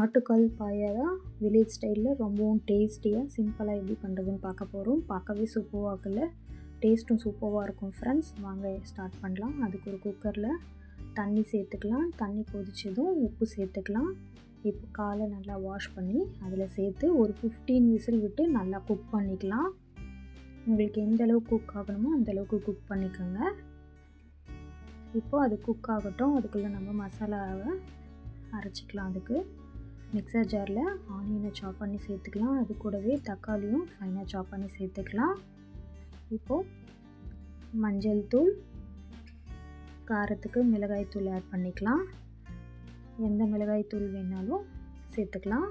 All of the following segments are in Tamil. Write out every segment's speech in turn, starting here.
ஆட்டுக்கால் பாயா தான் வில்லேஜ் ஸ்டைலில் ரொம்பவும் டேஸ்டியாக சிம்பிளாக எப்படி பண்ணுறதுன்னு பார்க்க போகிறோம். பார்க்கவே சூப்பராக இருக்குல்ல, டேஸ்ட்டும் சூப்பராக இருக்கும் ஃப்ரெண்ட்ஸ். வாங்க ஸ்டார்ட் பண்ணலாம். அதுக்கு ஒரு குக்கரில் தண்ணி சேர்த்துக்கலாம். தண்ணி கொதிச்சதும் உப்பு சேர்த்துக்கலாம். இப்போ காலை நல்லா வாஷ் பண்ணி அதில் சேர்த்து ஒரு 15 விசில் விட்டு நல்லா குக் பண்ணிக்கலாம். உங்களுக்கு எந்த அளவுக்கு குக் ஆகணுமோ அந்தளவுக்கு குக் பண்ணிக்கோங்க. இப்போது அது குக் ஆகட்டும். அதுக்குள்ளே நம்ம மசாலாவை அரைச்சிக்கலாம். அதுக்கு மிக்சர் ஜாரில் ஆனியனை சாப் பண்ணி சேர்த்துக்கலாம். அது கூடவே தக்காளியும் ஃபைனாக சாப் பண்ணி சேர்த்துக்கலாம். இப்போது மஞ்சள் தூள், காரத்துக்கு மிளகாய் தூள் ஆட் பண்ணிக்கலாம். எந்த மிளகாய் தூள் வேணாலும் சேர்த்துக்கலாம்.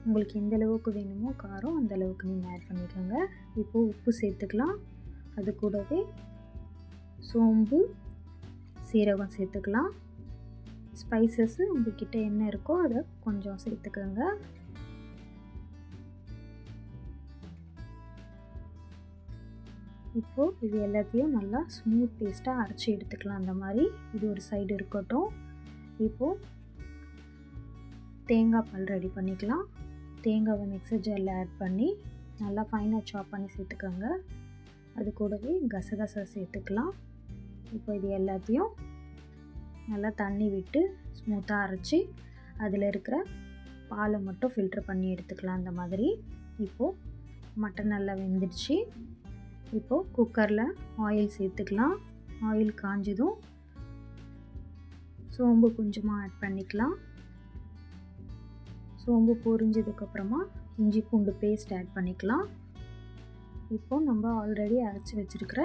உங்களுக்கு எந்த அளவுக்கு வேணுமோ காரம் அந்த அளவுக்கு நீங்கள் ஆட் பண்ணிக்கோங்க. இப்போது உப்பு சேர்த்துக்கலாம். அது கூடவே சோம்பு, சீரகம் சேர்த்துக்கலாம். ஸ்பைசஸ்ஸு உங்கள்கிட்ட என்ன இருக்கோ அதை கொஞ்சம் சேர்த்துக்கோங்க. இப்போது இது எல்லாத்தையும் நல்லா ஸ்மூத் பேஸ்ட்டாக அரைச்சி எடுத்துக்கலாம். அந்த மாதிரி இது ஒரு சைடு இருக்கட்டும். இப்போது தேங்காய் பால் ரெடி பண்ணிக்கலாம். தேங்காவை மிக்சர் ஜாரில் ஆட் பண்ணி நல்லா ஃபைனாக சாப் பண்ணி சேர்த்துக்கோங்க. அது கூடவே கசகசா சேர்த்துக்கலாம். இப்போ இது எல்லாத்தையும் நல்லா தண்ணி விட்டு ஸ்மூத்தாக அரைச்சி அதில் இருக்கிற பாலை மட்டும் ஃபில்ட்ரு பண்ணி எடுத்துக்கலாம். அந்த மாதிரி இப்போது மட்டன் நல்லா வெந்துடுச்சு. இப்போது குக்கரில் ஆயில் சேர்த்துக்கலாம். ஆயில் காஞ்சதும் சோம்பு கொஞ்சமாக ஆட் பண்ணிக்கலாம். சோம்பு பொரிஞ்சதுக்கப்புறமா இஞ்சி பூண்டு பேஸ்ட் ஆட் பண்ணிக்கலாம். இப்போது நம்ம ஆல்ரெடி அரைச்சி வச்சுருக்கிற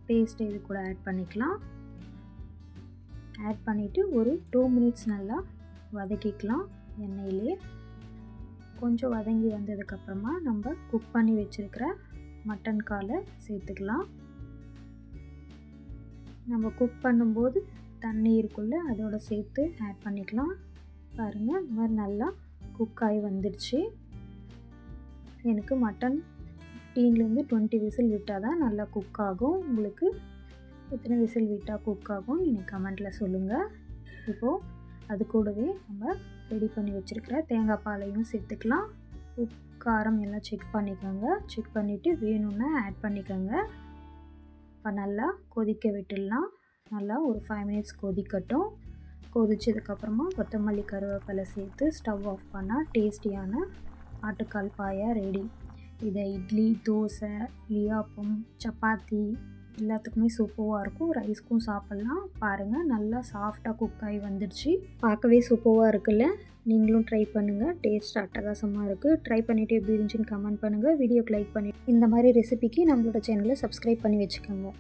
பேஸ்ட்டை இது கூட ஆட் பண்ணிக்கலாம். ஆட் பண்ணிவிட்டு ஒரு 2 மினிட்ஸ் நல்லா வதக்கிக்கலாம். எண்ணெயிலே கொஞ்சம் வதங்கி வந்ததுக்கப்புறமா நம்ம குக் பண்ணி வச்சுருக்கிற மட்டன் காலை சேர்த்துக்கலாம். நம்ம குக் பண்ணும்போது தண்ணி இருக்குள்ள அதோடு சேர்த்து ஆட் பண்ணிக்கலாம். பாருங்கள், இந்த மாதிரி நல்லா குக் ஆகி வந்துடுச்சு. எனக்கு மட்டன் 15லேருந்து 20 விசில் விட்டால் தான் நல்லா குக் ஆகும். உங்களுக்கு எத்தனை விசில் விட்டால் குக் ஆகும் நீங்கள் கமெண்ட்டில் சொல்லுங்கள். இப்போது அது கூடவே நம்ம ரெடி பண்ணி வச்சுருக்கிற தேங்காய் பாலையும் சேர்த்துக்கலாம். உப்பு காரம் எல்லாம் செக் பண்ணிக்கோங்க. செக் பண்ணிவிட்டு வேணும்னா ஆட் பண்ணிக்கோங்க. இப்போ நல்லா கொதிக்க விட்டுடலாம். நல்லா ஒரு 5 மினிட்ஸ் கொதிக்கட்டும். கொதிச்சதுக்கப்புறமா கொத்தமல்லி கருவேப்பிலை சேர்த்து ஸ்டவ் ஆஃப் பண்ணால் டேஸ்டியான ஆட்டுக்கால் பாயா ரெடி. இதை இட்லி, தோசை, இடியாப்பம், சப்பாத்தி எல்லாத்துக்குமே சூப்பராக இருக்கும். ரைஸ்க்கும் சாப்பிட்லாம். பாருங்கள், நல்லா சாஃப்டாக குக் ஆகி வந்துடுச்சு. பார்க்கவே சூப்பராக இருக்குல்ல. நீங்களும் ட்ரை பண்ணுங்கள். டேஸ்ட் அட்டகாசமாக இருக்குது. ட்ரை பண்ணிவிட்டு எப்படி இருந்துச்சுன்னு கமெண்ட் பண்ணுங்கள். வீடியோக்கு லைக் பண்ணிவிட்டு இந்த மாதிரி ரெசிபிக்கு நம்மளோட சேனலை சப்ஸ்கிரைப் பண்ணி வச்சுக்கோங்க.